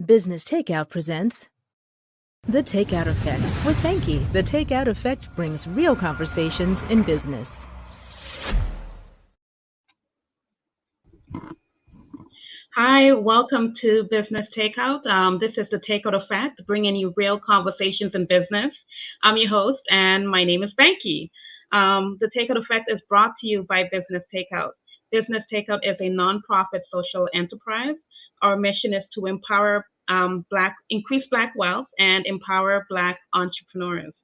Business Takeout presents The Takeout Effect with Banki. The Takeout Effect brings real conversations in business. Hi, welcome to Business Takeout. This is the Takeout Effect, bringing you real conversations in business. I'm your host, and my name is Banki. The Takeout Effect is brought to you by Business Takeout. Business Takeout is a nonprofit social enterprise. Our mission is to empower increase Black wealth and empower Black entrepreneurs.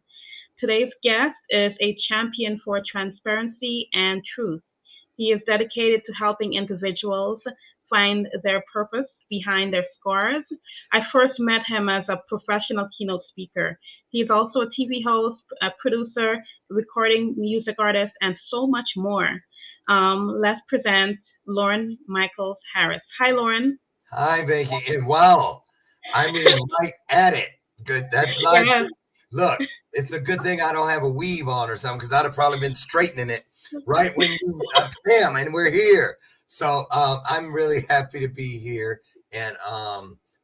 Today's guest is a champion for transparency and truth. He is dedicated to helping individuals find their purpose behind their scars. I first met him as a professional keynote speaker. He's also a TV host, a producer, recording music artist, and so much more. Let's present Loren Michaels Harris. Hi, Loren. Hi, Banki. And wow, I mean, right at it. Good. That's like, Yes. Look, it's a good thing I don't have a weave on or something, because I'd have probably been straightening it right when you bam, and we're here. So I'm really happy to be here. And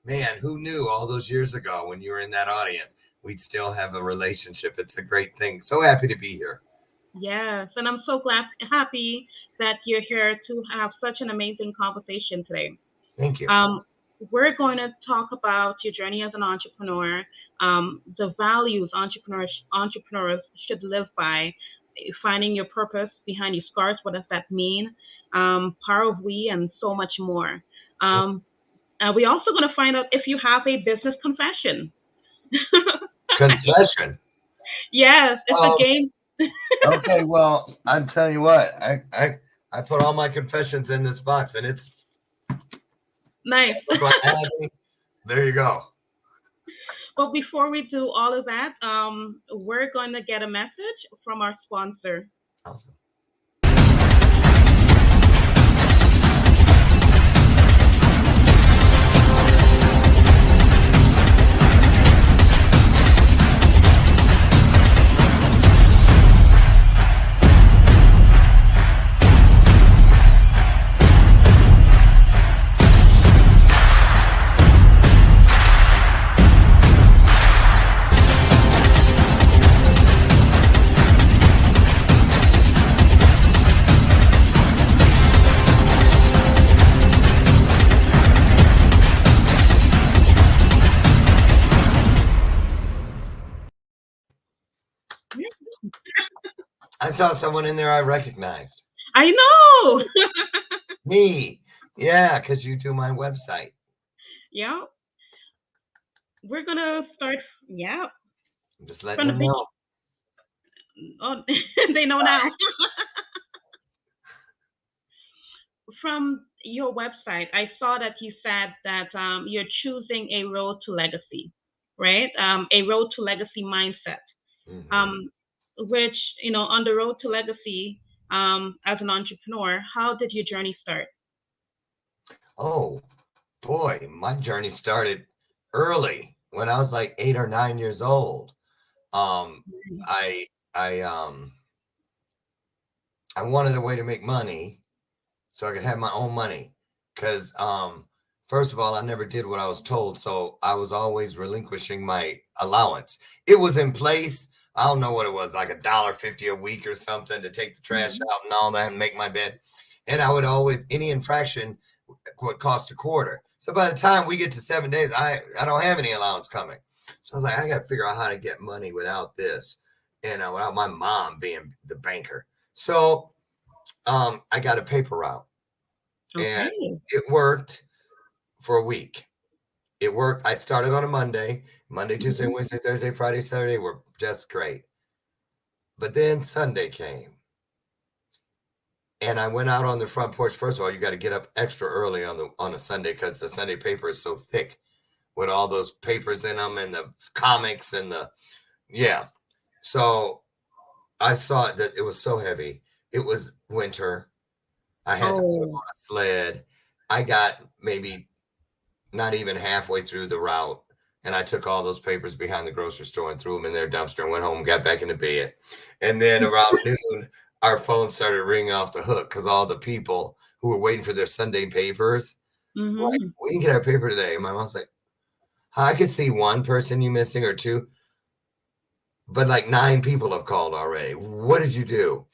man, who knew all those years ago when you were in that audience, we'd still have a relationship. It's a great thing. So happy to be here. Yes, and I'm so happy that you're here to have such an amazing conversation today. Thank you. We're going to talk about your journey as an entrepreneur, the values entrepreneurs should live by, finding your purpose behind your scars. What does that mean? Power of we, and so much more. We're also going to find out if you have a business confession. Confession? Yes, it's a game. Okay, well, I'm telling you what, I put all my confessions in this box, and it's nice. There you go. But before we do all of that, we're going to get a message from our sponsor. Awesome. I saw someone in there I recognized. I know. Me. Yeah, because you do my website. Yeah. We're going to start. Yeah. I'm just letting them know. Oh, they know now. From your website, I saw that you said that you're choosing a road to legacy, right? A road to legacy mindset. Mm-hmm. Which, on the road to legacy, as an entrepreneur, how did your journey start? Oh, boy, my journey started early when I was like 8 or 9 years old. I wanted a way to make money so I could have my own money, because first of all, I never did what I was told, so I was always relinquishing my allowance. It was in place. I don't know what it was, like $1.50 a week or something to take the trash out and all that and make my bed. And I would always, any infraction would cost $0.25. So by the time we get to 7 days, I don't have any allowance coming. So I was like, I got to figure out how to get money without this, and without my mom being the banker. So I got a paper route. Okay. And it worked for a week. It worked. I started on a Monday, Tuesday, Wednesday, Thursday, Friday, Saturday were just great. But then Sunday came, and I went out on the front porch. First of all, you got to get up extra early on a Sunday, because the Sunday paper is so thick with all those papers in them and the comics and So I saw that it was so heavy. It was winter. I had to put them on a sled. I got maybe not even halfway through the route, and I took all those papers behind the grocery store and threw them in their dumpster and went home, got back into bed. And then around noon, our phone started ringing off the hook, because all the people who were waiting for their Sunday papers, like, we didn't get our paper today. And my mom's like, I could see one person you missing or two, but like 9 people have called already. What did you do?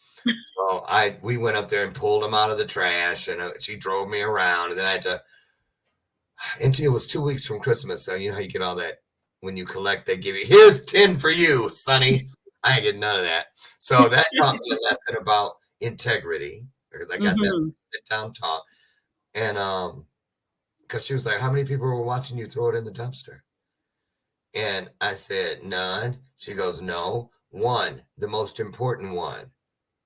So we went up there and pulled them out of the trash, and she drove me around, and then I had to. Until it was 2 weeks from Christmas, so you know how you get all that when you collect, they give you here's 10 for you, Sonny. I ain't getting none of that. So that taught me a lesson about integrity because I got that sit down talk, and because she was like, "How many people were watching you throw it in the dumpster?" And I said, "None." She goes, "No, one, the most important one.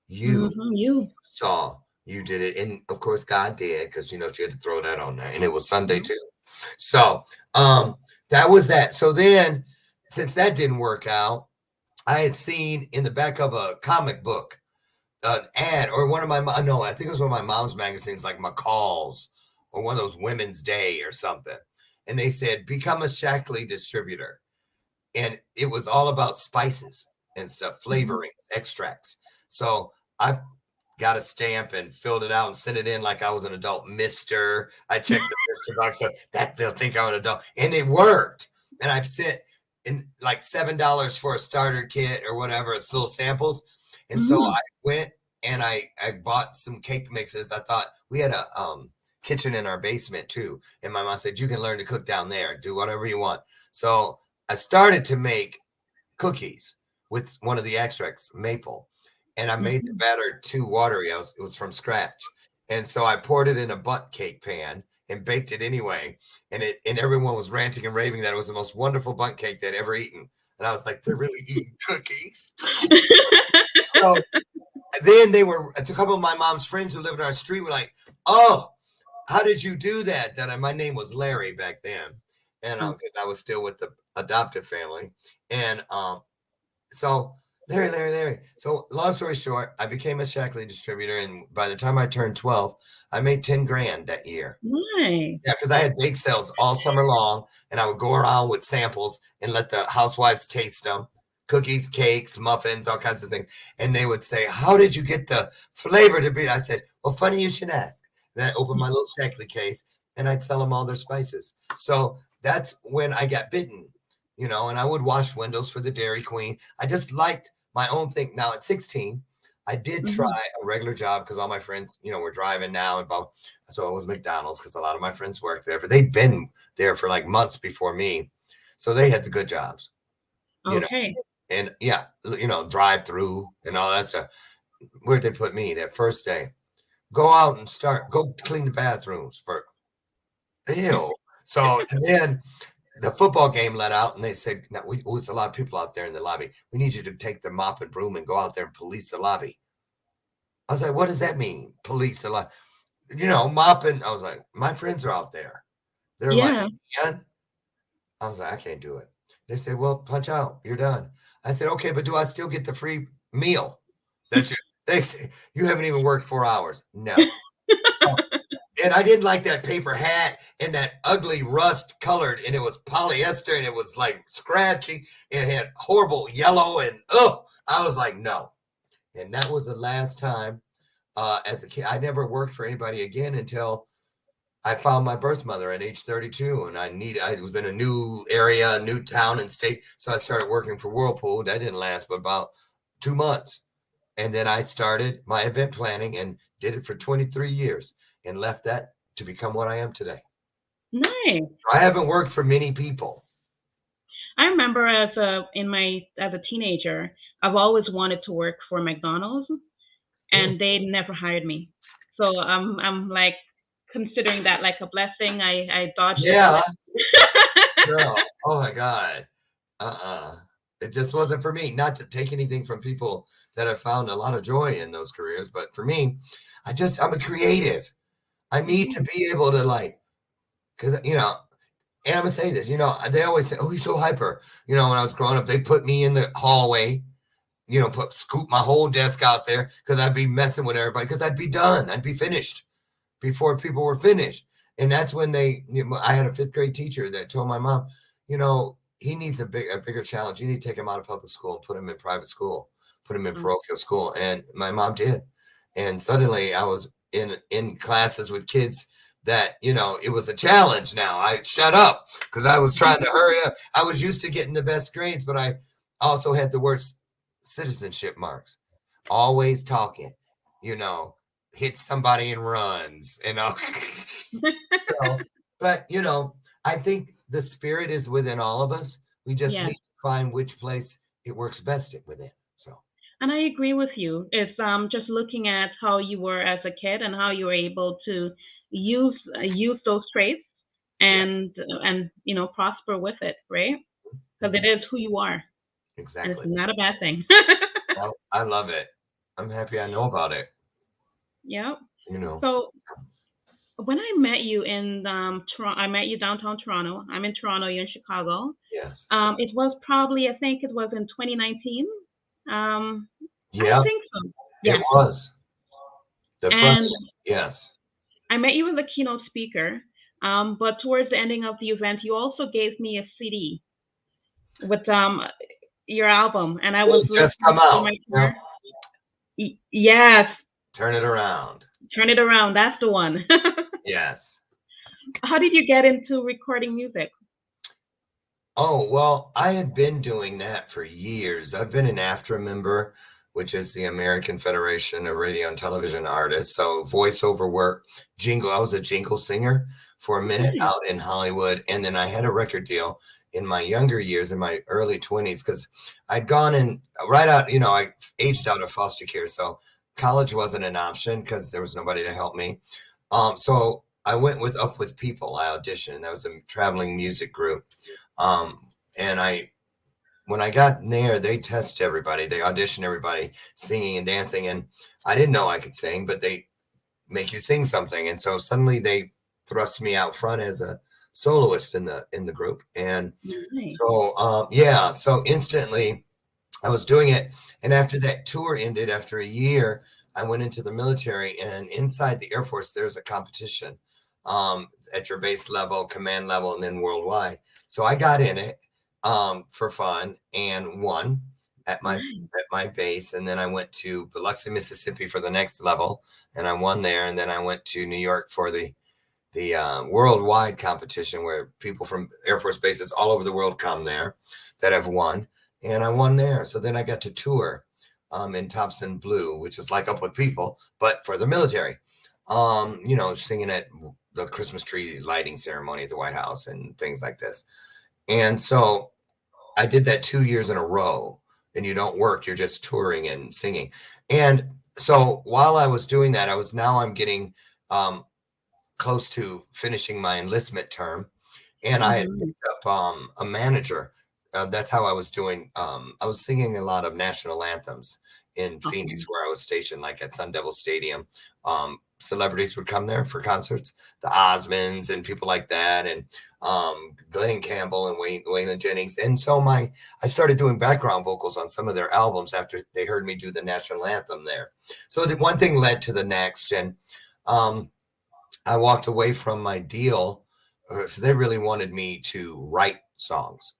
You saw, you did it." And of course, God did, because, you know, she had to throw that on there. And it was Sunday too. So that was that. So then, since that didn't work out, I had seen in the back of a comic book an ad, or one of my, no, I think it was one of my mom's magazines, like McCall's or one of those Women's Day or something. And they said, become a Shackley distributor. And it was all about spices and stuff, flavorings, extracts. So I got a stamp and filled it out and sent it in like I was an adult. Mister, I checked the Mister box, so that they'll think I'm an adult, and it worked. And I sent in like $7 for a starter kit or whatever. It's little samples, and so I went and I bought some cake mixes. I thought we had a kitchen in our basement too, and my mom said you can learn to cook down there, do whatever you want. So I started to make cookies with one of the extracts, maple. And I made the batter too watery. It was from scratch. And so I poured it in a butt cake pan and baked it anyway. And everyone was ranting and raving that it was the most wonderful butt cake they'd ever eaten. And I was like, they're really eating cookies. So then a couple of my mom's friends who lived on our street were like, oh, how did you do that? My name was Larry back then. And because I was still with the adoptive family. And so Larry. So long story short, I became a Shackley distributor, and by the time I turned 12, I made 10 grand that year. Nice. Yeah, because I had bake sales all summer long, and I would go around with samples and let the housewives taste them. Cookies, cakes, muffins, all kinds of things. And they would say, how did you get the flavor to be? I said, well, funny you should ask. Then I opened my little Shackley case, and I'd sell them all their spices. So that's when I got bitten, you know, and I would wash windows for the Dairy Queen. I just liked my own thing. Now at 16, I did try a regular job because all my friends, you know, were driving now. And so it was McDonald's because a lot of my friends worked there, but they'd been there for like months before me. So they had the good jobs, you know, and yeah, you know, drive through and all that stuff. Where'd they put me that first day? Go out and go clean the bathrooms for ew. So and then the football game let out, and they said, no, it's a lot of people out there in the lobby. We need you to take the mop and broom and go out there and police the lobby. I was like, what does that mean? Police the lobby? You know, mopping. I was like, my friends are out there. They're like, yeah. I was like, I can't do it. They said, well, punch out. You're done. I said, okay, but do I still get the free meal? They say, you haven't even worked 4 hours. No. And I didn't like that paper hat and that ugly rust colored, and it was polyester, and it was like scratchy, and it had horrible yellow, and I was like, no. And that was the last time as a kid. I never worked for anybody again until I found my birth mother at age 32, and I was in a new area, a new town and state. So I started working for Whirlpool. That didn't last but about 2 months. And then I started my event planning and did it for 23 years. And left that to become what I am today. Nice. I haven't worked for many people. I remember as a teenager, I've always wanted to work for McDonald's, and they never hired me. So I'm like considering that like a blessing. I dodged. Yeah. Girl, oh my God. It just wasn't for me. Not to take anything from people that have found a lot of joy in those careers, but for me, I'm a creative. I need to be able to because, you know, and I'm going to say this, you know, they always say, oh, he's so hyper. You know, when I was growing up, they put me in the hallway, you know, scoop my whole desk out there because I'd be messing with everybody because I'd be done. I'd be finished before people were finished. And that's when I had a 5th grade teacher that told my mom, you know, he needs a bigger challenge. You need to take him out of public school and put him in private school, put him in parochial school. And my mom did. And suddenly I was in classes with kids that, it was a challenge now. I shut up because I was trying to hurry up. I was used to getting the best grades, but I also had the worst citizenship marks. Always talking, hit somebody and runs, but, I think the spirit is within all of us. We just Yes. need to find which place it works best within. So. And I agree with you. It's just looking at how you were as a kid and how you were able to use those traits Yeah, and prosper with it, right? Because it is who you are, and it's exactly. not a bad thing. Well, I love it. I'm happy I know about it. Yeah. You know. So when I met you in Toronto, I met you downtown Toronto. I'm in Toronto. You're in Chicago. Yes. It was probably, I think it was in 2019. I Yeah, think so. it Yes. was. The front. And Yes. I met you as a keynote speaker, but towards the ending of the event, you also gave me a CD with your album, and I was It just listening come to out. my Yep. car. Yes, Turn it around. Turn It Around. That's the one. Yes. How did you get into recording music? Oh, well, I had been doing that for years. I've been an AFTRA member, which is the American Federation of Radio and Television Artists. So voiceover work, jingle. I was a jingle singer for a minute Nice. out in Hollywood. And then I had a record deal in my younger years, in my early 20s, because I'd gone in right out, I aged out of foster care. So college wasn't an option because there was nobody to help me. So I went with Up With People. I auditioned. That was a traveling music group. And when I got there, they test everybody. They audition everybody singing and dancing. And I didn't know I could sing, but they make you sing something. And so suddenly they thrust me out front as a soloist in the group. And Nice. so, so instantly I was doing it. And after that tour ended, after a year, I went into the military, and inside the Air Force, there's a competition at your base level, command level, and then worldwide. So I got in it for fun and won at my base. And then I went to Biloxi, Mississippi for the next level, and I won there. And then I went to New York for the worldwide competition, where people from Air Force bases all over the world come there that have won. And I won there. So then I got to tour in Thompson Blue, which is like Up With People, but for the military, singing at the Christmas tree lighting ceremony at the White House and things like this. And so I did that 2 years in a row, and you don't work, you're just touring and singing. And so while I was doing that, I'm getting close to finishing my enlistment term. And I had picked up a manager. That's how I was doing. I was singing a lot of national anthems in Phoenix, where I was stationed, like at Sun Devil Stadium. Celebrities would come there for concerts, the Osmonds and people like that, and Glenn Campbell and Waylon Jennings. And so I started doing background vocals on some of their albums after they heard me do the national anthem there. So the one thing led to the next, and I walked away from my deal because they really wanted me to write songs.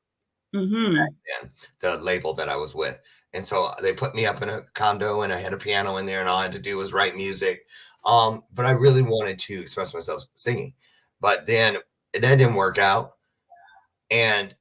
And the label that I was with. And so they put me up in a condo, and I had a piano in there, and all I had to do was write music. But I really wanted to express myself singing. But then that didn't work out, and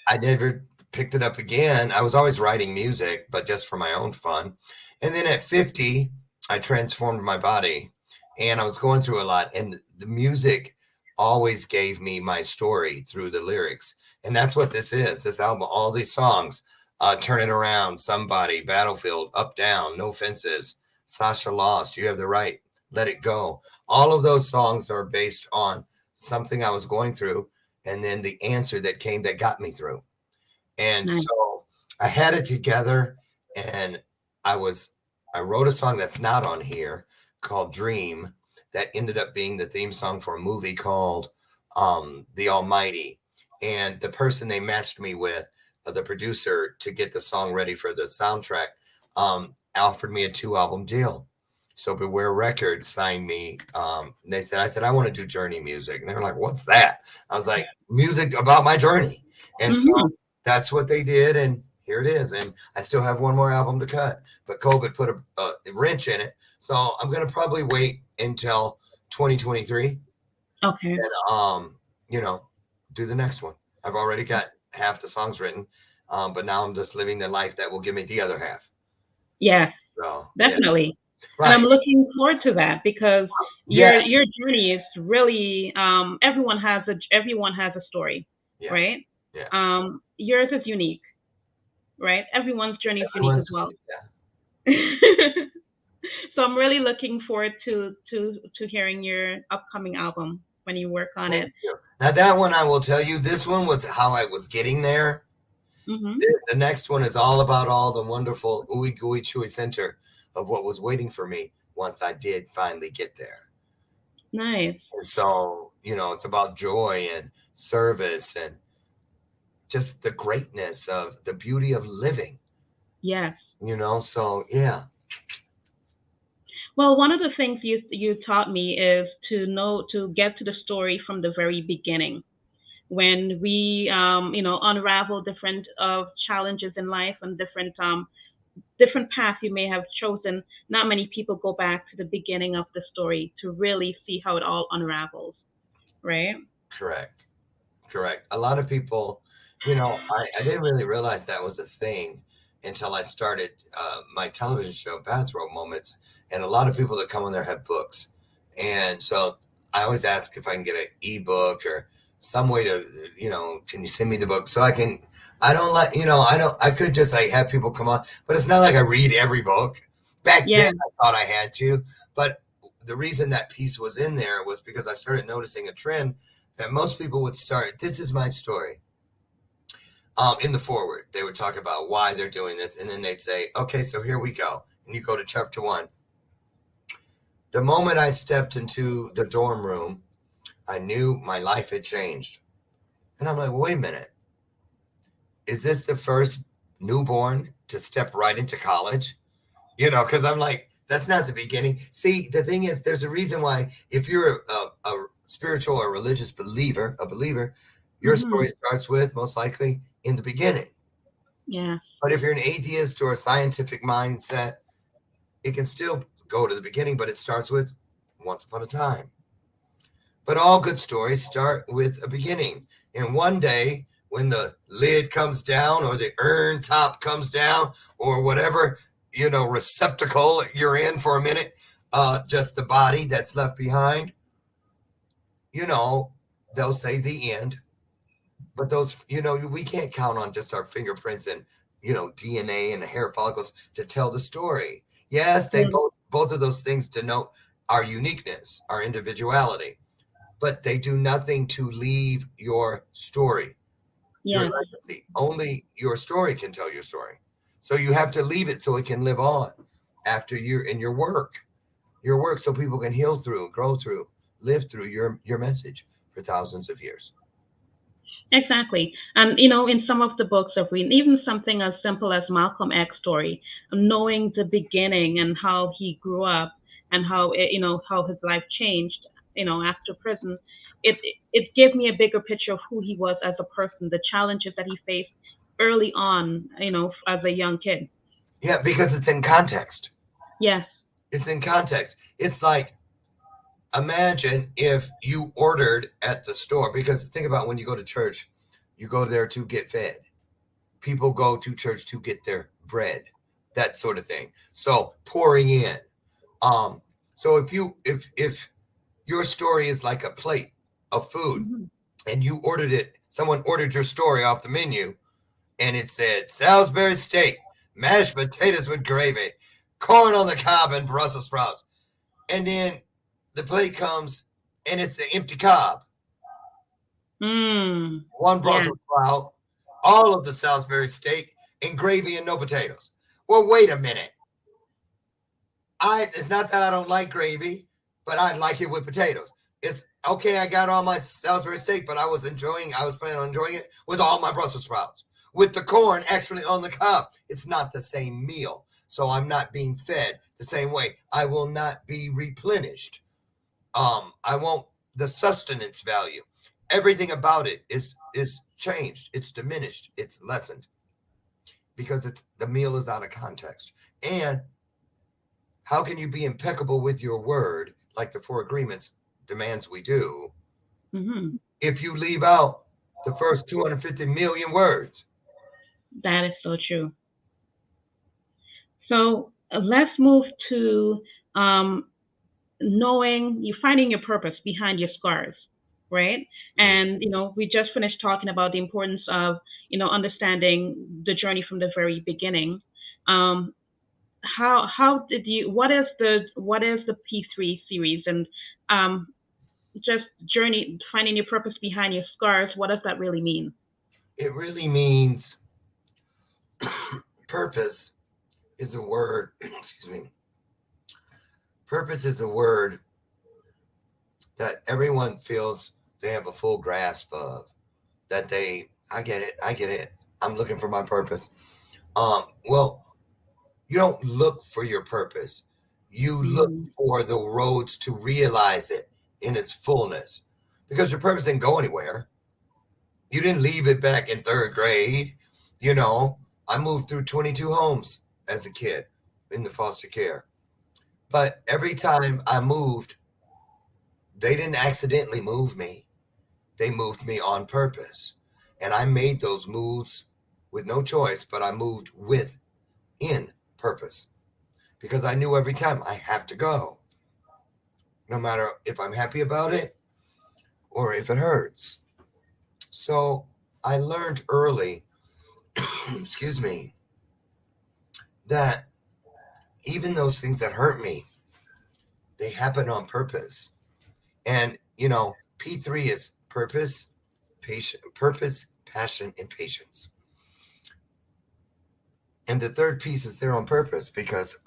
I never picked it up again. I was always writing music, but just for my own fun. And then at 50, I transformed my body, and I was going through a lot, and the music always gave me my story through the lyrics. And that's what this is, this album, all these songs, Turn It Around, Somebody, Battlefield, Up, Down, No Fences, Sasha Lost, You Have the Right, Let It Go. All of those songs are based on something I was going through, and then the answer that came that got me through. And so I had it together, and I wrote a song that's not on here called Dream, that ended up being the theme song for a movie called The Almighty. And the person they matched me with, the producer, to get the song ready for the soundtrack, offered me a 2-album deal. So Beware Records signed me. I said, I want to do journey music. And they were like, what's that? I was like, music about my journey. And so that's what they did. And here it is. And I still have one more album to cut, but COVID put a wrench in it. So I'm going to probably wait until 2023 Okay. And do the next one. I've already got half the songs written, but now I'm just living the life that will give me the other half. Yes, So definitely. And I'm right. looking forward to that because Yes. your journey is really everyone has a story, Yeah. right? Yeah. Yours is unique, right? Everyone's journey is unique as Everyone's well. yeah. So I'm really looking forward to hearing your upcoming album when you work on Thank it. you. Now that one, I will tell you, this one was how I was getting there. Hmm. The next one is all about all the wonderful ooey gooey chewy center of what was waiting for me once I did finally get there. Nice. And so, it's about joy and service and just the greatness of the beauty of living, Yes. so yeah. Well, one of the things you taught me is to get to the story from the very beginning. When we unravel different challenges in life and different paths you may have chosen, not many people go back to the beginning of the story to really see how it all unravels, right? Correct. A lot of people, I didn't really realize that was a thing until I started my television show, Bathrobe Moments. And a lot of people that come on there have books. And so I always ask if I can get an ebook or some way to, can you send me the book so I don't like, I could just like have people come on, but it's not like I read every book. Back Yeah. then I thought I had to, but the reason that piece was in there was because I started noticing a trend that most people would start. This is my story. In the forward, they would talk about why they're doing this, and then they'd say, "Okay, so here we go." And you go to chapter 1. The moment I stepped into the dorm room, I knew my life had changed. And I'm like, wait a minute. Is this the first newborn to step right into college? Because I'm like, that's not the beginning. See, the thing is, there's a reason why if you're a spiritual or religious believer, your Hmm. story starts with, most likely, in the beginning. Yeah. But if you're an atheist or a scientific mindset, it can still go to the beginning, but it starts with once upon a time. But all good stories start with a beginning. And one day, when the lid comes down or the urn top comes down or whatever, receptacle you're in for a minute, just the body that's left behind, they'll say the end. But those, we can't count on just our fingerprints and, DNA and hair follicles to tell the story. Yes, they Yeah. both of those things denote our uniqueness, our individuality, but they do nothing to leave your story, your Yeah. legacy. Only your story can tell your story. So you have to leave it so it can live on after you're in your work, so people can heal through, grow through, live through your message for thousands of years. Exactly. And, in some of the books I've read, even something as simple as Malcolm X story, knowing the beginning and how he grew up and how his life changed, after prison, it gave me a bigger picture of who he was as a person, the challenges that he faced early on, as a young kid. Yeah, because it's in context. Yes. It's in context. It's like, imagine if you ordered at the store, because think about when you go to church, you go there to get fed. People go to church to get their bread, that sort of thing. So pouring in. So if your story is like a plate of food Hmm. and you ordered it, someone ordered your story off the menu and it said Salisbury steak, mashed potatoes with gravy, corn on the cob, and Brussels sprouts. And then the plate comes and it's an empty cob, one Yeah. Brussels sprout, all of the Salisbury steak, and gravy and no potatoes. Well, wait a minute. It's not that I don't like gravy, but I like it with potatoes. It's okay. I got all my Salisbury steak, but I was planning on enjoying it with all my Brussels sprouts, with the corn actually on the cob. It's not the same meal. So I'm not being fed the same way. I will not be replenished. I won't, the sustenance value, everything about it is changed. It's diminished. It's lessened because the meal is out of context. And how can you be impeccable with your word, like the 4 agreements demands we do, Mm-hmm. if you leave out the first 250 million words. That is so true. So let's move to finding your purpose behind your scars, right? And we just finished talking about the importance of understanding the journey from the very beginning. Um, how did you? What is the P3 series and just journey finding your purpose behind your scars? What does that really mean? It really means purpose is a word. Excuse me. Purpose is a word that everyone feels they have a full grasp of. That I get it. I'm looking for my purpose. Well, you don't look for your purpose. You look Mm-hmm. for the roads to realize it in its fullness, because your purpose didn't go anywhere. You didn't leave it back in third grade. I moved through 22 homes as a kid in the foster care. But every time I moved, they didn't accidentally move me. They moved me on purpose. And I made those moves with no choice, but I moved within purpose, because I knew every time I have to go, no matter if I'm happy about it or if it hurts. So I learned early, excuse me, that even those things that hurt me, they happen on purpose. And, P3 is purpose, passion, and patience. And the third piece is there on purpose, patience,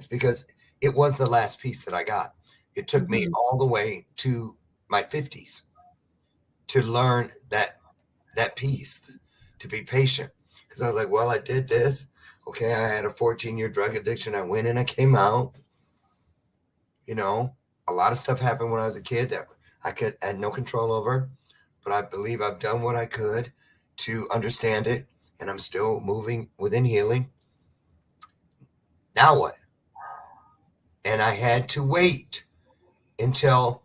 because it was the last piece that I got. It took me Mm-hmm. all the way to my 50s to learn that piece, to be patient. Because I was like, well, I did this. Okay, I had a 14-year drug addiction. I went and I came out. A lot of stuff happened when I was a kid that I had no control over. But I believe I've done what I could to understand it. And I'm still moving within healing. Now what? And I had to wait until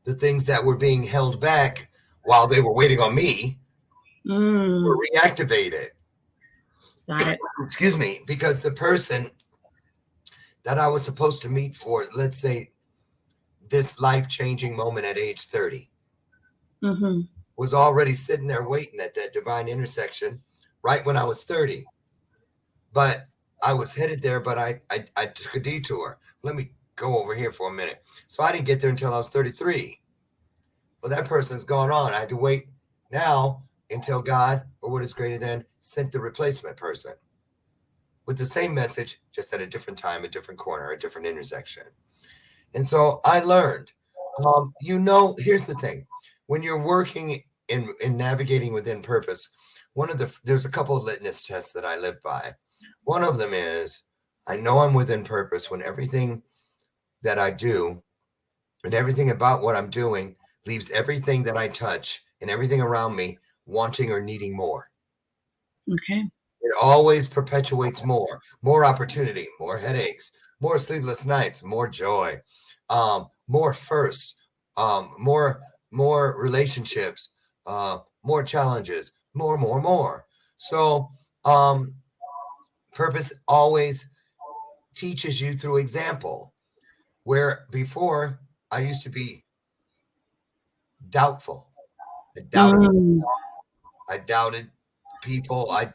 the things that were being held back while they were waiting on me were reactivated. Got it. Excuse me, because the person that I was supposed to meet for, let's say, this life-changing moment at age 30 Mm-hmm. was already sitting there waiting at that divine intersection right when I was 30. But I was headed there, but I took a detour. Let me go over here for a minute. So I didn't get there until I was 33. Well, that person's gone on. I had to wait now until God, or what is greater than, sent the replacement person with the same message, just at a different time, a different corner, a different intersection. And so I learned, here's the thing. When you're working in navigating within purpose, there's a couple of litmus tests that I live by. One of them is, I know I'm within purpose when everything that I do and everything about what I'm doing leaves everything that I touch and everything around me wanting or needing more. Okay. It always perpetuates more opportunity, more headaches, more sleepless nights, more joy, more firsts, more relationships, more challenges, more. So purpose always teaches you through example, where before I used to be doubtful. I doubted people. I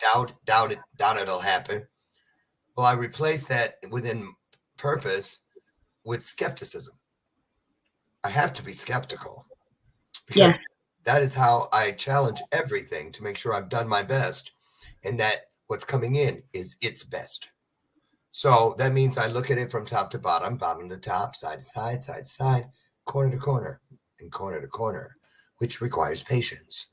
doubted it'll happen. Well, I replaced that within purpose with skepticism. I have to be skeptical, because that is how I challenge everything to make sure I've done my best and that what's coming in is its best. So that means I look at it from top to bottom to top, side to side, side to side, corner to corner, and corner to corner, which requires patience.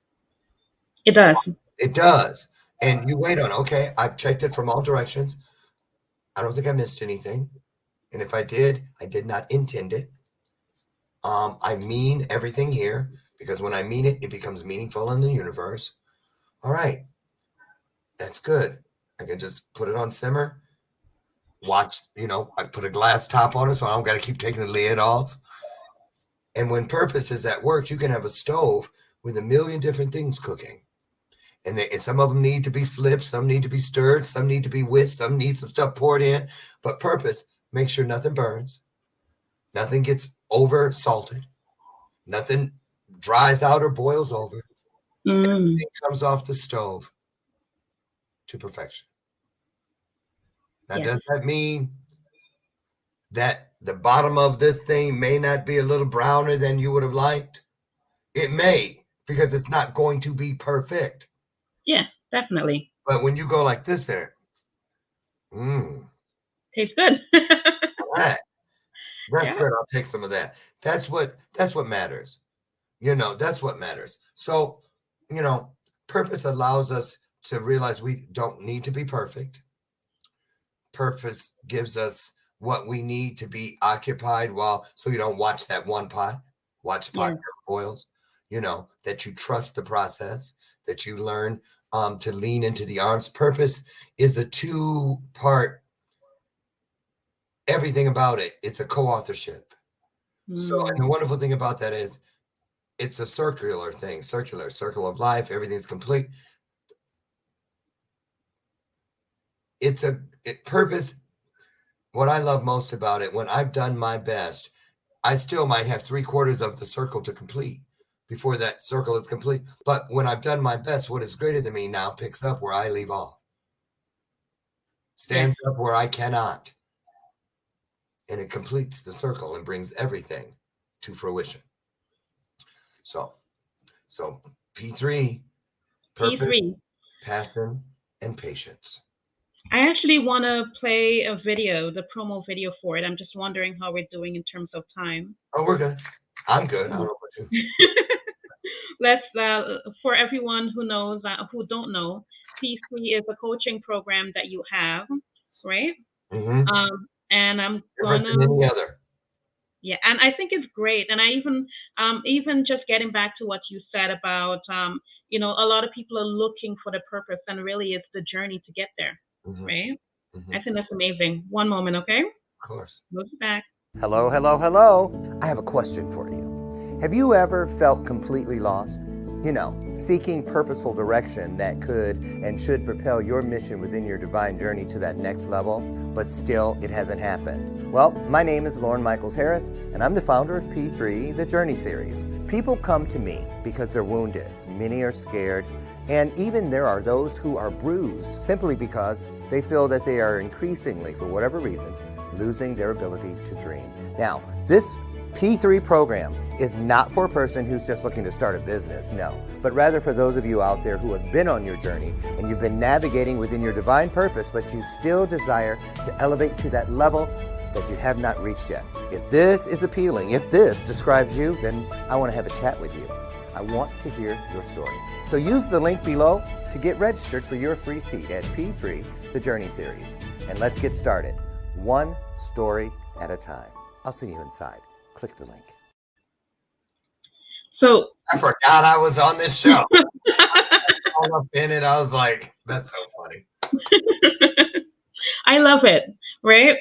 It does. It does. And you wait on, okay, I've checked it from all directions. I don't think I missed anything. And if I did not intend it. I mean everything here, because when I mean it, it becomes meaningful in the universe. All right. That's good. I can just put it on simmer. Watch, I put a glass top on it, so I don't got to keep taking the lid off. And when purpose is at work, you can have a stove with a million different things cooking. And some of them need to be flipped, some need to be stirred, some need to be whisked, some need some stuff poured in. But purpose, make sure nothing burns, nothing gets over salted, nothing dries out or boils over. Everything comes off the stove to perfection. Now, does that mean that the bottom of this thing may not be a little browner than you would have liked? It may, because it's not going to be perfect. Yeah, definitely. But when you go like this there, tastes good. That's good. I'll take some of that. That's what matters. That's what matters. So, purpose allows us to realize we don't need to be perfect. Purpose gives us what we need to be occupied so you don't watch that one pot, watch the pot never boils, that you trust the process, that you learn to lean into the arms. Purpose is a 2-part, everything about it. It's a co-authorship. So, and the wonderful thing about that is it's a circular thing, circle of life. Everything's complete. Purpose. What I love most about it, when I've done my best, I still might have 3/4 of the circle to complete before that circle is complete. But when I've done my best, what is greater than me now picks up where I leave off, stands up where I cannot, and it completes the circle and brings everything to fruition. So P3, purpose, passion, and patience. I actually want to play a video, the promo video for it. I'm just wondering how we're doing in terms of time. Oh, we're good. I'm good. I don't know about you. Let's, for everyone who knows, who don't know, P3 is a coaching program that you have, right? Mm-hmm. And I'm different than any other. Yeah, and I think it's great. And I even just getting back to what you said about, a lot of people are looking for the purpose, and really it's the journey to get there, right? I think that's amazing. One moment, okay? Of course. We'll be back. Hello, hello, hello. I have a question for you. Have you ever felt completely lost? Seeking purposeful direction that could and should propel your mission within your divine journey to that next level, but still it hasn't happened. Well, my name is Loren Michaels Harris, and I'm the founder of P3, the Journey Series. People come to me because they're wounded. Many are scared, and even there are those who are bruised simply because they feel that they are increasingly, for whatever reason, losing their ability to dream. Now, this P3 program is not for a person who's just looking to start a business, no, but rather for those of you out there who have been on your journey and you've been navigating within your divine purpose, but you still desire to elevate to that level that you have not reached yet. If this is appealing, if this describes you, then I want to have a chat with you. I want to hear your story. So use the link below to get registered for your free seat at P3, the Journey Series. And let's get started, one story at a time. I'll see you inside. Click the link. So I forgot I was on this show. All up in it, I was like, that's so funny. I love it, right?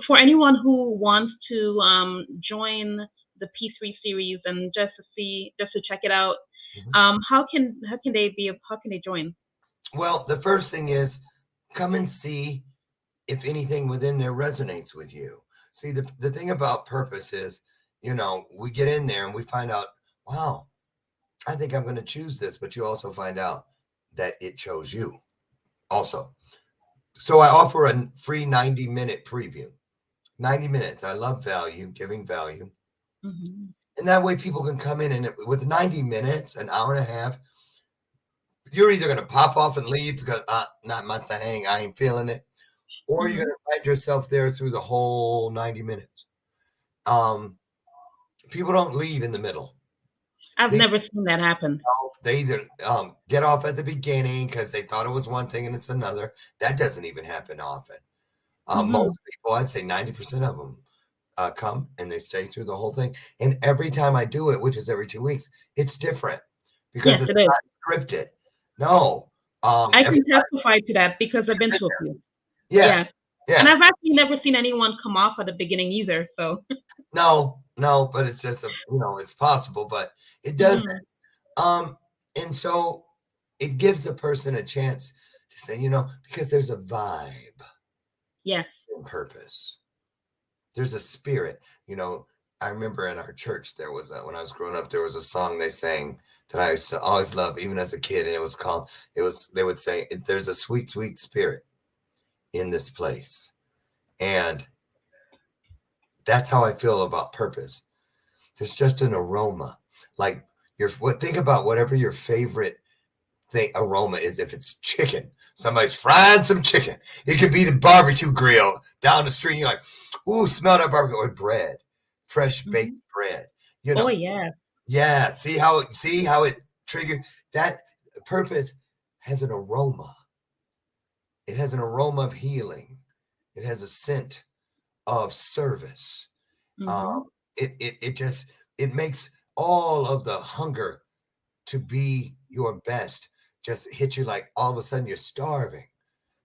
For anyone who wants to join the P3 series and just to check it out, how can they join? Well, the first thing is come and see if anything within there resonates with you. See, the thing about purpose is, we get in there and we find out, wow, I think I'm going to choose this, but you also find out that it chose you also. So I offer a free 90-minute preview. 90 minutes. I love value, giving value. And that way people can come in and with 90 minutes, an hour and a half, you're either going to pop off and leave because not my thing, I ain't feeling it, or you're going to find yourself there through the whole 90 minutes. People don't leave in the middle. I've never seen that happen. They either get off at the beginning because they thought it was one thing and it's another. That doesn't even happen often. Most people, I'd say 90% of them come and they stay through the whole thing. And every time I do it, which is every 2 weeks, it's different because it's not scripted. No. I can testify to that because I've been to a few. Yes. And I've actually never seen anyone come off at the beginning either. So no. No, but it's just it's possible, but it doesn't. And so it gives a person a chance to say, because there's a vibe. Yes. In purpose. There's a spirit. I remember in our church there was when I was growing up, there was a song they sang that I used to always love, even as a kid, and they would say, "There's a sweet, sweet spirit in this place," and that's how I feel about purpose. There's just an aroma, like think about whatever your favorite aroma is. If it's chicken, somebody's frying some chicken. It could be the barbecue grill down the street. You're like, ooh, smell that barbecue. Or bread, fresh baked bread. Oh yeah. Yeah. See how it triggered that. Purpose has an aroma. It has an aroma of healing. It has a scent of service. It makes all of the hunger to be your best just hit you, like all of a sudden you're starving.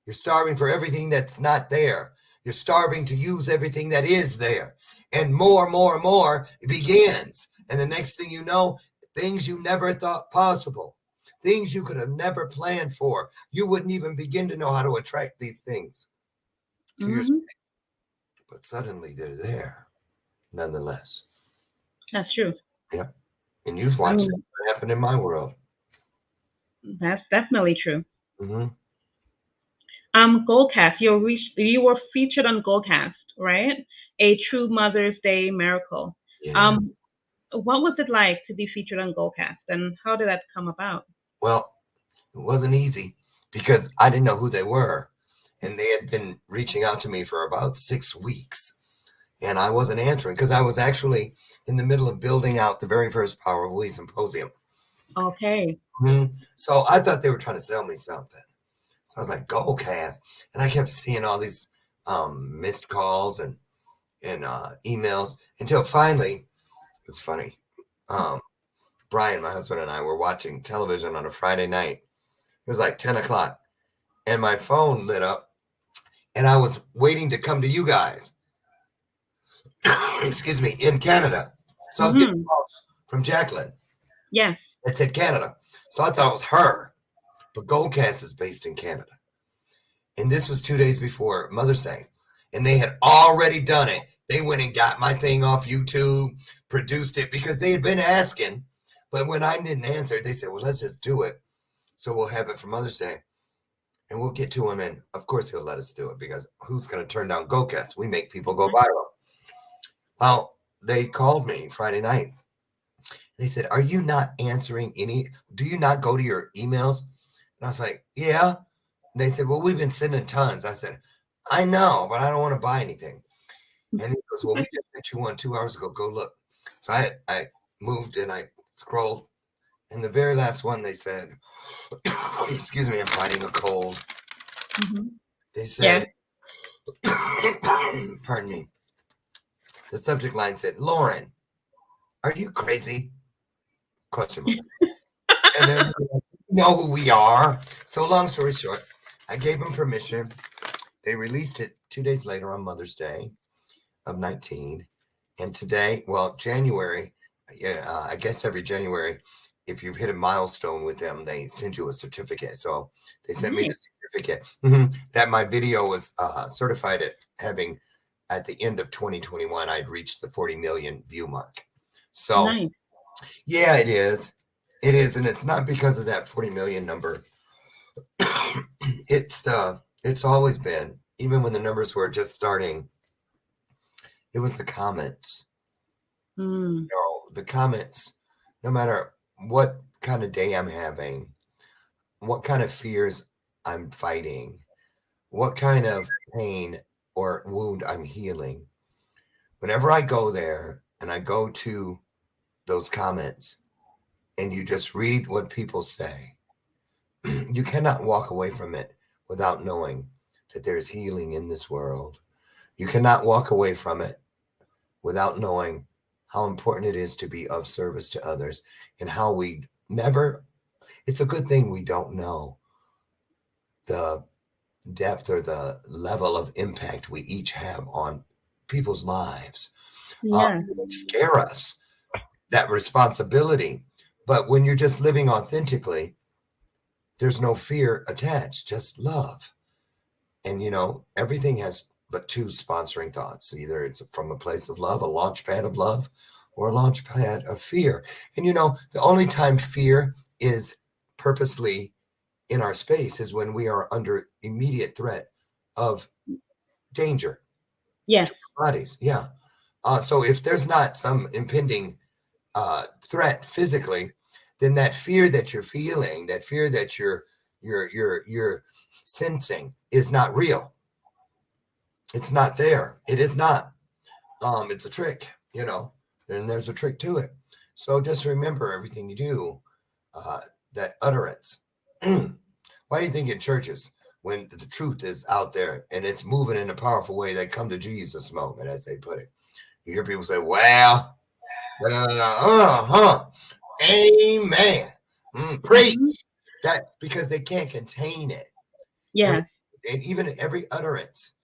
You're starving for everything that's not there. You're starving to use everything that is there. And more it begins. And the next thing you know, things you never thought possible, things you could have never planned for, you wouldn't even begin to know how to attract these things to your space. But suddenly they're there nonetheless. That's true. Yeah. And you've watched it happen in my world. That's definitely true. Goalcast, you were featured on Goalcast, right? A True Mother's Day Miracle. Yeah. What was it like to be featured on Goalcast, and how did that come about? Well, it wasn't easy because I didn't know who they were, and they had been reaching out to me for about 6 weeks, and I wasn't answering because I was actually in the middle of building out the very first Power of We Symposium. Okay. So I thought they were trying to sell me something. So I was like, Goalcast. And I kept seeing all these missed calls and emails until finally, it's funny. Brian, my husband, and I were watching television on a Friday night. It was like 10 o'clock. And my phone lit up. And I was waiting to come to you guys. Excuse me, in Canada. So I was getting calls from Jacqueline. Yes. It said Canada. So I thought it was her. But Goalcast is based in Canada. And this was 2 days before Mother's Day. And they had already done it. They went and got my thing off YouTube, produced it, because they had been asking. But when I didn't answer, they said, well, let's just do it. So we'll have it for Mother's Day. And we'll get to him. And of course, he'll let us do it, because who's going to turn down Goalcast? We make people go viral. Well, they called me Friday night. They said, are you not answering do you not go to your emails? And I was like, yeah. And they said, well, we've been sending tons. I said, I know, but I don't want to buy anything. And he goes, well, we just sent you one 2 hours ago. Go look. So I moved and I scrolled. And the very last one, they said, excuse me, I'm fighting a cold. They said, pardon me. The subject line said, Loren, are you crazy? Question mark. And then you know who we are. So long story short, I gave them permission. They released it 2 days later on Mother's Day of 19. And today, January, I guess every January, if you've hit a milestone with them, they send you a certificate. So they sent me the certificate that my video was certified at having at the end of 2021, I'd reached the 40 million view mark. So yeah, it is. It is. And it's not because of that 40 million number. It's always been, even when the numbers were just starting, it was the comments. The comments, no matter what kind of day I'm having, what kind of fears I'm fighting, what kind of pain or wound I'm healing. Whenever I go there and I go to those comments and you just read what people say, you cannot walk away from it without knowing that there's healing in this world. You cannot walk away from it without knowing how important it is to be of service to others, and how it's a good thing we don't know the depth or the level of impact we each have on people's lives. Yeah. Scare us, that responsibility. But when you're just living authentically, there's no fear attached, just love. And, everything has but two sponsoring thoughts. Either it's from a place of love, a launch pad of love, or a launch pad of fear. And, the only time fear is purposely in our space is when we are under immediate threat of danger. Yes. Bodies. Yeah. So if there's not some impending threat physically, then that fear that you're feeling, that fear that you're sensing is not real. It's not there. It is not. It's a trick, and there's a trick to it. So just remember everything you do, that utterance. Why do you think in churches, when the truth is out there and it's moving in a powerful way, they come to Jesus moment, as they put it? You hear people say, well, amen. Preach. That because they can't contain it. Yeah. And even every utterance,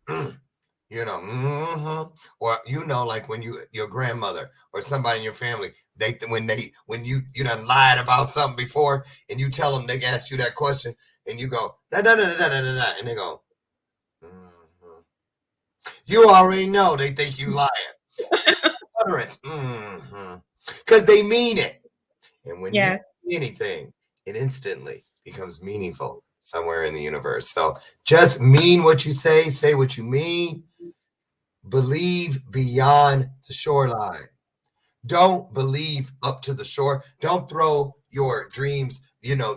or like when your grandmother or somebody in your family, when you done lied about something before and you tell them, they ask you that question and you go da da da da da da da, and they go, you already know they think you lying. Utterance, because they mean it. And when you say anything, it instantly becomes meaningful somewhere in the universe. So just mean what you say what you mean, believe beyond the shoreline. Don't believe up to the shore. Don't throw your dreams,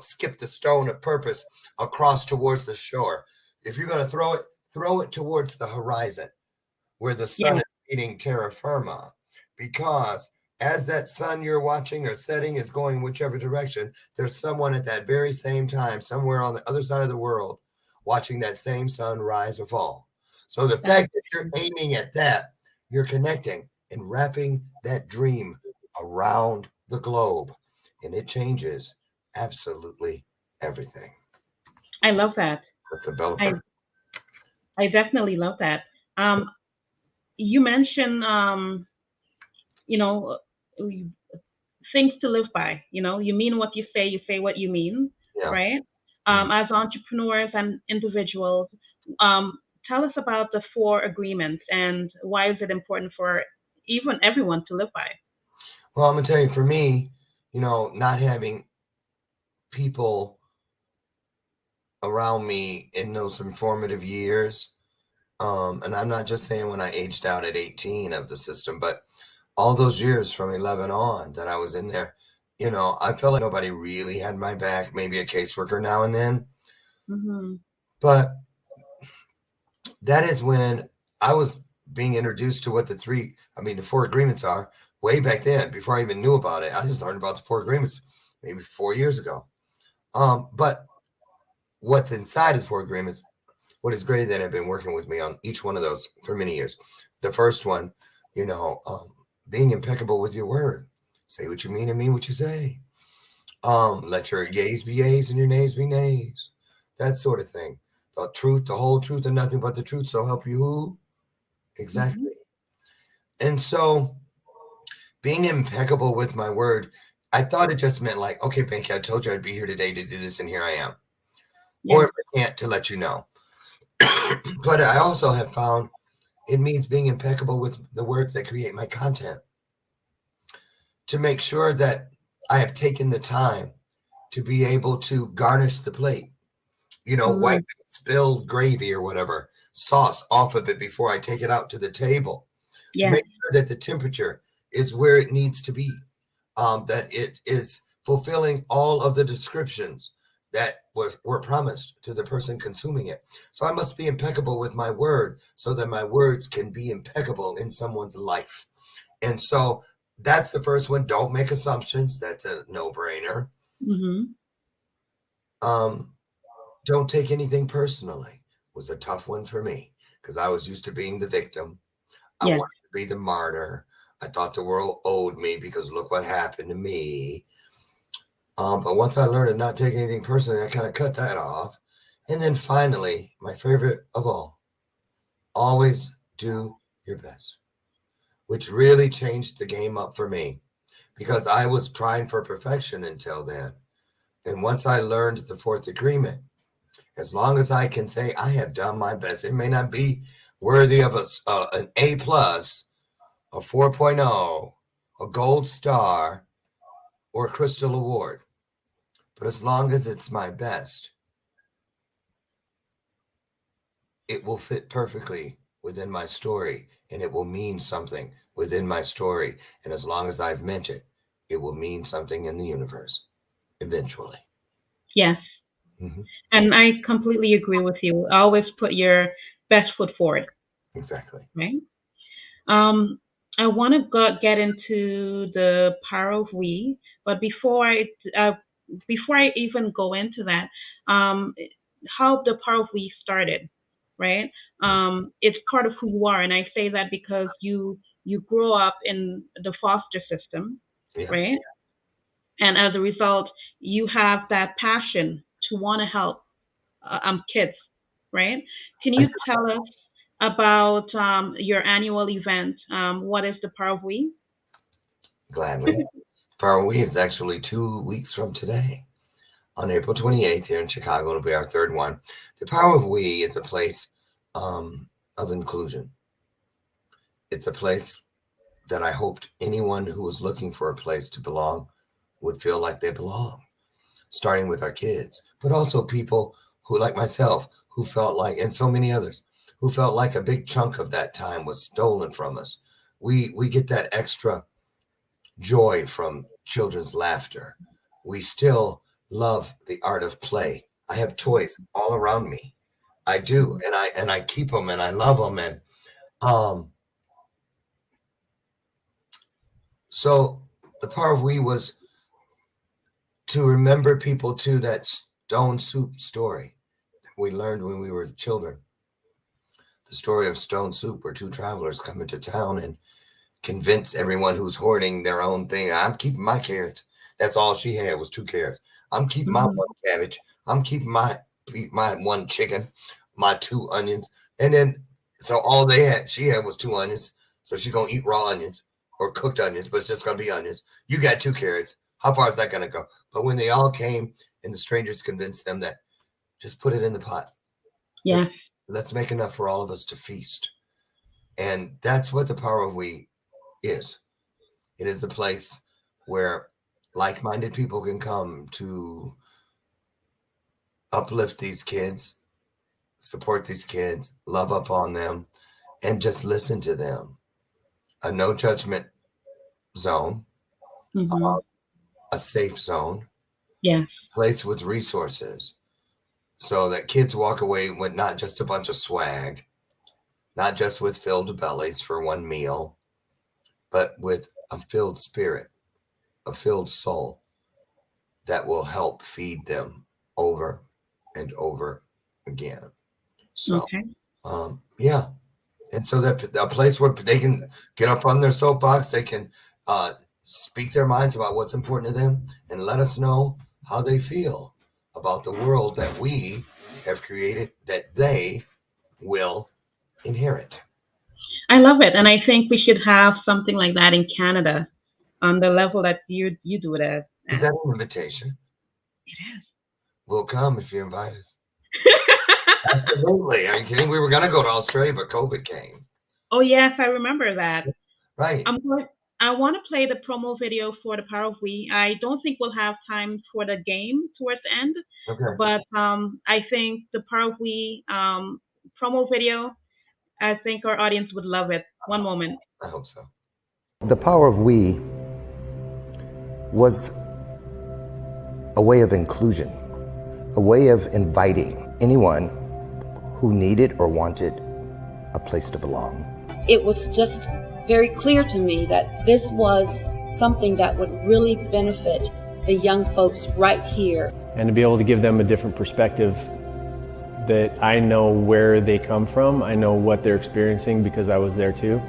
skip the stone of purpose across towards the shore. If you're going to throw it towards the horizon where the sun is meeting terra firma, because as that sun you're watching or setting is going whichever direction, there's someone at that very same time, somewhere on the other side of the world, watching that same sun rise or fall. So the fact that you're aiming at that, you're connecting and wrapping that dream around the globe, and it changes absolutely everything. I love that. That's the developer. I definitely love that. You mentioned, things to live by. You mean what you say what you mean, right? As entrepreneurs and individuals, tell us about the 4 agreements and why is it important for even everyone to live by? Well, I'm going to tell you, for me, not having people around me in those informative years, and I'm not just saying when I aged out at 18 of the system, but all those years from 11 on that I was in there, I felt like nobody really had my back, maybe a caseworker now and then. But that is when I was being introduced to what the 4 agreements are way back then, before I even knew about it. I just learned about the 4 agreements maybe 4 years ago. But what's inside of the 4 agreements, what is great that I've been working with me on each one of those for many years. The first one, being impeccable with your word. Say what you mean and mean what you say. Let your yays be yays and your nays be nays. That sort of thing. The truth, the whole truth, and nothing but the truth. So help you who? Exactly. And so being impeccable with my word, I thought it just meant like, okay, Banki, I told you I'd be here today to do this, and here I am. Or if I can't, to let you know. But I also have found it means being impeccable with the words that create my content, to make sure that I have taken the time to be able to garnish the plate, wipe spilled gravy or whatever sauce off of it before I take it out to the table, to make sure that the temperature is where it needs to be, that it is fulfilling all of the descriptions that were promised to the person consuming it. So I must be impeccable with my word so that my words can be impeccable in someone's life. And so that's the first one. Don't make assumptions. That's a no-brainer. Don't take anything personally was a tough one for me, because I was used to being the victim. I wanted to be the martyr. I thought the world owed me because look what happened to me. But once I learned to not take anything personally, I kind of cut that off. And then finally, my favorite of all, always do your best. which really changed the game up for me because I was trying for perfection until then. And once I learned the fourth agreement, as long as I can say I have done my best, it may not be worthy of an A+, a 4.0, a gold star, or a crystal award. But as long as it's my best, it will fit perfectly within my story, and it will mean something within my story. And as long as I've meant it, it will mean something in the universe eventually. Yes. Mm-hmm. And I completely agree with you. Always put your best foot forward. Exactly. Right. I want to get into the power of we, but before I even go into that, how the power of we started, right? It's part of who you are, and I say that because you grow up in the foster system, Yeah. right? And as a result, you have that passion to want to help kids, right? Can you tell us about your annual event? What is the Power of We? Gladly. Power of We is actually 2 weeks from today. On April 28th here in Chicago, it'll be our third one. The Power of We is a place of inclusion. It's a place that I hoped anyone who was looking for a place to belong would feel like they belong, starting with our kids, but also people who, like myself, who felt like, and so many others, who felt like a big chunk of that time was stolen from us. We get that extra joy from children's laughter. We still love the art of play. I have toys all around me. I do, and I keep them, and I love them, and so the Power of We was to remember people to that stone soup story we learned when we were children. The story of stone soup, where two travelers come into town and convince everyone who's hoarding their own thing. I'm keeping my carrots. That's all she had was 2 carrots. I'm keeping my 1 cabbage. I'm keeping my 1 chicken, my 2 onions. And then, so all she had was 2 onions. So she's going to eat raw onions or cooked onions, but it's just going to be onions. You got 2 carrots. How far is that going to go? But when they all came and the strangers convinced them that just put it in the pot. Yeah. Let's make enough for all of us to feast. And that's what the Power of We is. It is a place where like-minded people can come to uplift these kids, support these kids, love upon them, and just listen to them. A no judgment zone, a safe zone, place with resources, so that kids walk away with not just a bunch of swag, not just with filled bellies for one meal, but with a filled spirit, a filled soul that will help feed them over and over again. So, yeah. And so that a place where they can get up on their soapbox, they can speak their minds about what's important to them and let us know how they feel about the world that we have created, that they will inherit. I love it. And I think we should have something like that in Canada on the level that you do it at. Is that an invitation? It is. We'll come if you invite us. Absolutely. Are you kidding? We were going to go to Australia, but COVID came. Oh, yes. I remember that. Right. I want to play the promo video for the Power of We. I don't think we'll have time for the game towards the end. Okay. But I think the Power of We promo video, I think our audience would love it. One moment. I hope so. The Power of We was a way of inclusion, a way of inviting anyone who needed or wanted a place to belong. It was just very clear to me that this was something that would really benefit the young folks right here. And to be able to give them a different perspective, that I know where they come from, I know what they're experiencing because I was there too,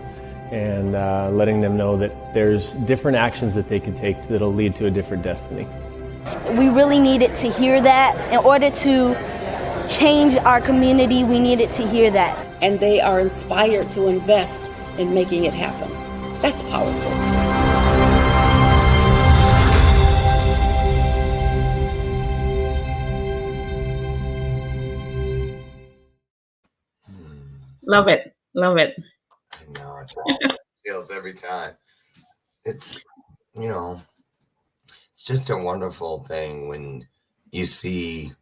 and letting them know that there's different actions that they can take that'll lead to a different destiny. We really needed to hear that. In order to change our community, we needed to hear that. And they are inspired to invest in making it happen. That's powerful. Love it. Love it. I know it feels every time. It's, you know, it's just a wonderful thing when you see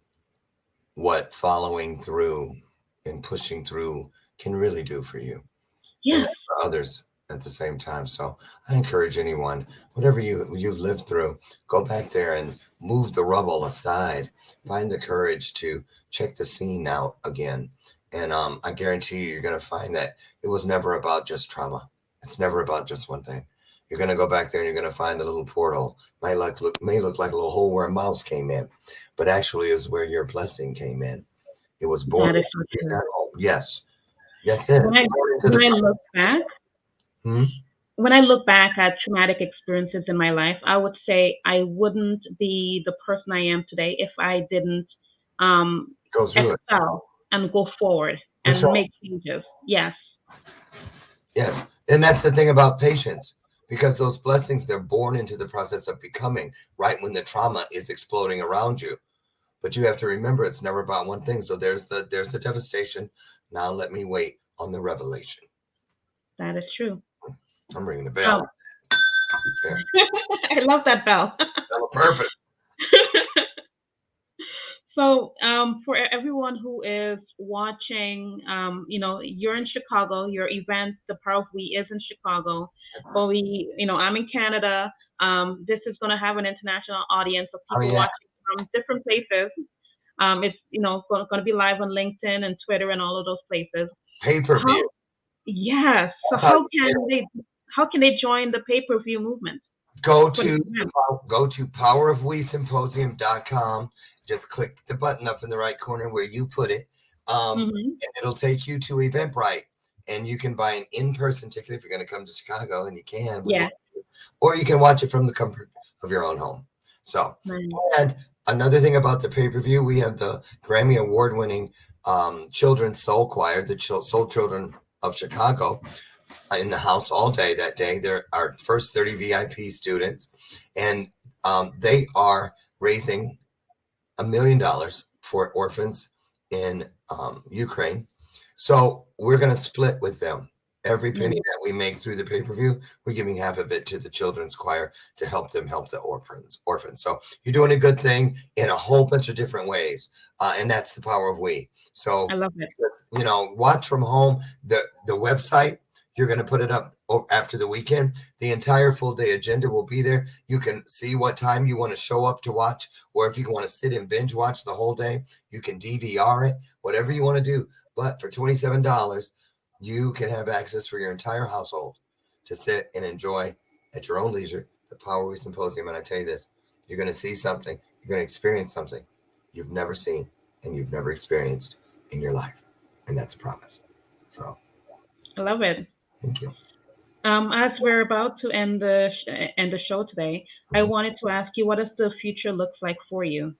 what following through and pushing through can really do for you Yes. and for others at the same time. So I encourage anyone, whatever you've lived through, go back there and move the rubble aside. Find the courage to check the scene out again. And I guarantee you're going to find that it was never about just trauma. It's never about just one thing. You're going to go back there and you're going to find a little portal. May look like a little hole where a mouse came in, but actually it was where your blessing came in. It was born. That is so true. That hole. Yes. That's it. When I look back, when I look back at traumatic experiences in my life, I would say I wouldn't be the person I am today if I didn't Go through it. excel and go forward and That's right. make changes. Yes. Yes. And that's the thing about patience, because those blessings, they're born into the process of becoming right when the trauma is exploding around you. But you have to remember, it's never about one thing. So there's the devastation. Now let me wait on the revelation. That is true. I'm ringing the bell. There. I love that bell. On purpose. So for everyone who is watching, you're in Chicago, your event, The Power of We, is in Chicago. But I'm in Canada. This is going to have an international audience of people watching from different places. It's going to be live on LinkedIn and Twitter and all of those places. Pay-per-view. Yes. So how can they join the pay-per-view movement? Go to powerofwesymposium.com. Just click the button up in the right corner where you put it, and it'll take you to Eventbrite, and you can buy an in-person ticket if you're going to come to Chicago, and you can. Yeah. Or you can watch it from the comfort of your own home. So, and another thing about the pay-per-view, we have the Grammy Award-winning Children's Soul Choir, the Soul Children of Chicago, in the house all day that day. They're our first 30 VIP students, and they are raising $1 million for orphans in Ukraine. So we're going to split with them. Every penny that we make through the pay-per-view, we're giving half of it to the children's choir to help them help the orphans. So you're doing a good thing in a whole bunch of different ways. And that's the power of we. So I love it. Watch from home. The website, you're going to put it up after the weekend. The entire full day agenda will be there. You can see what time you want to show up to watch, or if you want to sit and binge watch the whole day, you can DVR it, whatever you want to do. But for $27, you can have access for your entire household to sit and enjoy at your own leisure the Power of We Symposium. And I tell you this, you're going to see something, you're going to experience something you've never seen and you've never experienced in your life. And that's a promise. So I love it. Thank you. As we're about to end the show today, I wanted to ask you, what does the future look like for you?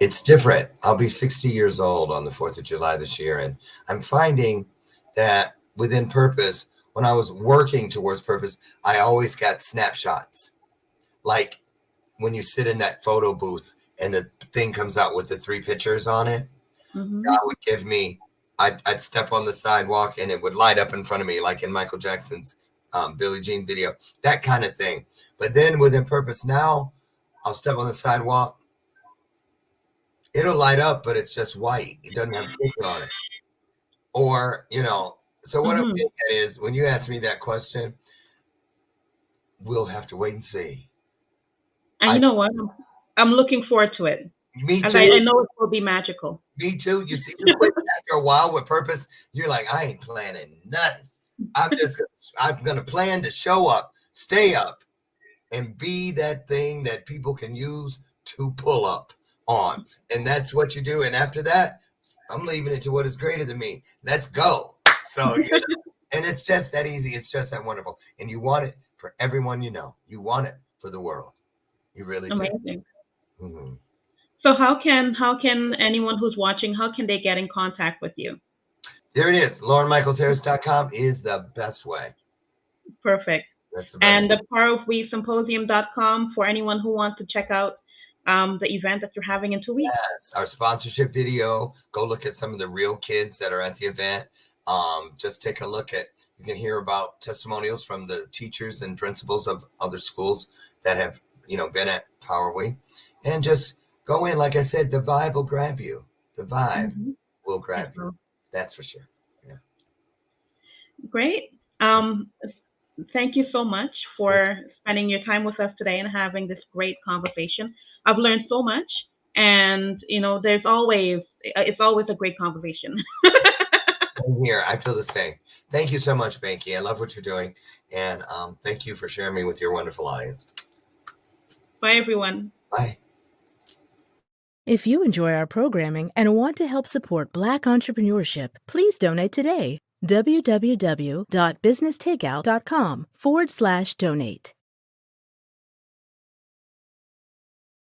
It's different. I'll be 60 years old on the 4th of July this year. And I'm finding that within purpose, when I was working towards purpose, I always got snapshots. Like when you sit in that photo booth and the thing comes out with the 3 pictures on it, God would give me, I'd step on the sidewalk and it would light up in front of me, like in Michael Jackson's Billie Jean video, that kind of thing. But then within purpose now, I'll step on the sidewalk. It'll light up, but it's just white. It doesn't have a picture on it. Or, so what I'm getting at is, when you ask me that question, we'll have to wait and see. And you know what? I'm looking forward to it. Me too. And I know it will be magical. Me too. You see, after a while with purpose, you're like, I ain't planning nothing. I'm going to plan to show up, stay up, and be that thing that people can use to pull up on. And that's what you do. And after that, I'm leaving it to what is greater than me. Let's go. So, and it's just that easy. It's just that wonderful. And you want it for everyone you know. You want it for the world. You really do. Amazing. So how can anyone who's watching, how can they get in contact with you? There it is. LorenMichaelsHarris.com is the best way. Perfect. That's the best. And the powerofwesymposium.com for anyone who wants to check out the event that you're having in 2 weeks. Yes, our sponsorship video. Go look at some of the real kids that are at the event. Just take a look at, you can hear about testimonials from the teachers and principals of other schools that have, been at PowerWe. And just go in, like I said, the vibe will grab you. The vibe will grab you. That's for sure. Yeah. Great. Thank you so much for spending your time with us today and having this great conversation. I've learned so much, and it's always a great conversation. Here, I feel the same. Thank you so much, Banki. I love what you're doing, and thank you for sharing me with your wonderful audience. Bye, everyone. Bye. If you enjoy our programming and want to help support Black entrepreneurship, please donate today. www.businesstakeout.com/donate.